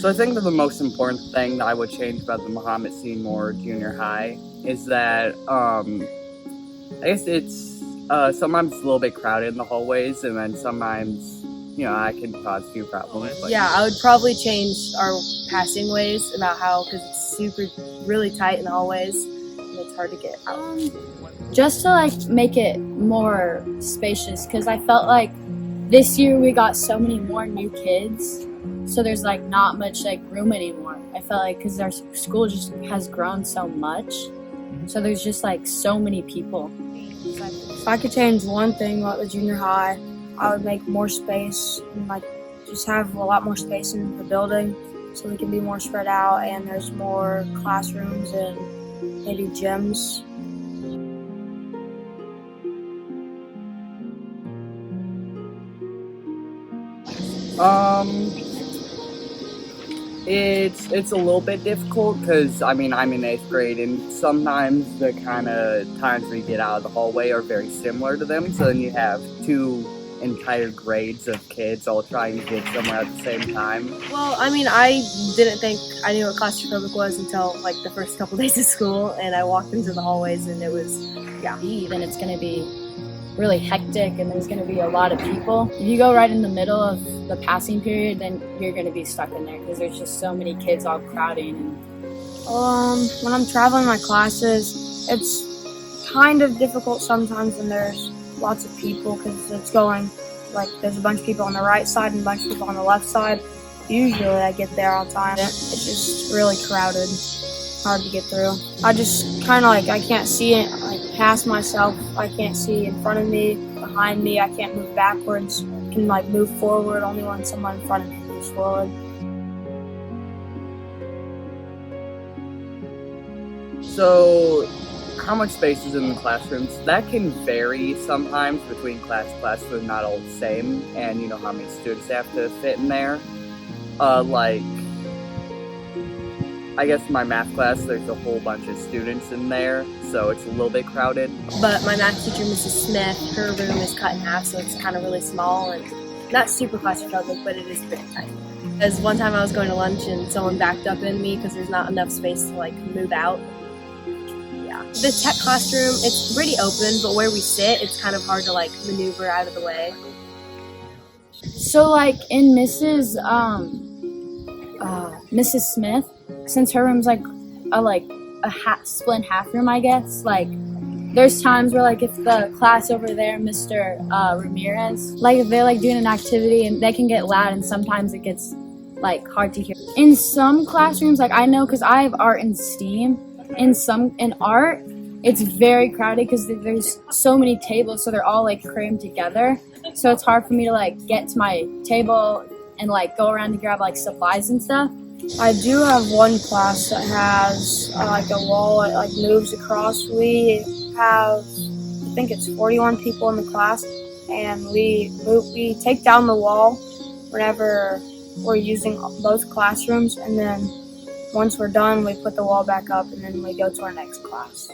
So I think that the most important thing that I would change about the Mahomet-Seymour Junior High is that I guess it's sometimes a little bit crowded in the hallways, and then sometimes I can cause a few problems. But Yeah, I would probably change our passing ways about how, because it's really tight in the hallways and it's hard to get out. Just to make it more spacious, because I felt like this year we got so many more new kids, so there's not much room anymore. I felt like because our school just has grown so much, so there's just so many people. If I could change one thing about the junior high, I would make more space and just have a lot more space in the building so we can be more spread out, and there's more classrooms and maybe gyms. It's a little bit difficult because I'm in 8th grade, and sometimes the kind of times where you get out of the hallway are very similar to them. So then you have two entire grades of kids all trying to get somewhere at the same time. Well, I didn't think I knew what claustrophobic was until the first couple days of school, and I walked into the hallways and it was, Then it's going to be really hectic and there's going to be a lot of people. If you go right in the middle of the passing period, then you're going to be stuck in there because there's just so many kids all crowding. When I'm traveling my classes, it's kind of difficult sometimes when there's lots of people, because it's going there's a bunch of people on the right side and a bunch of people on the left side. Usually I get there on time. It's just really crowded, hard to get through. I just kind of I can't see it past myself. I can't see in front of me, behind me. I can't move backwards. I can move forward only when someone in front of me moves forward. So how much space is in the classrooms? That can vary sometimes between class to class, so they're not all the same, and you know how many students they have to fit in there. I guess my math class, there's a whole bunch of students in there, so it's a little bit crowded. But my math teacher, Mrs. Smith, her room is cut in half, so it's kind of really small and not super claustrophobic, but it is pretty tight. Because one time I was going to lunch and someone backed up in me because there's not enough space to move out. Yeah. The tech classroom, it's pretty open, but where we sit, it's kind of hard to maneuver out of the way. So in Mrs. Smith, since her room's a split in half room, I guess, there's times where if the class over there, Mr. Ramirez, if they're doing an activity and they can get loud, and sometimes it gets hard to hear. In some classrooms, I know because I have art and STEAM, in art it's very crowded because there's so many tables, so they're all crammed together, so it's hard for me to get to my table and go around to grab supplies and stuff. I do have one class that has a wall that moves across. We have, I think it's 41 people in the class, and we take down the wall whenever we're using both classrooms, and then once we're done, we put the wall back up, and then we go to our next class.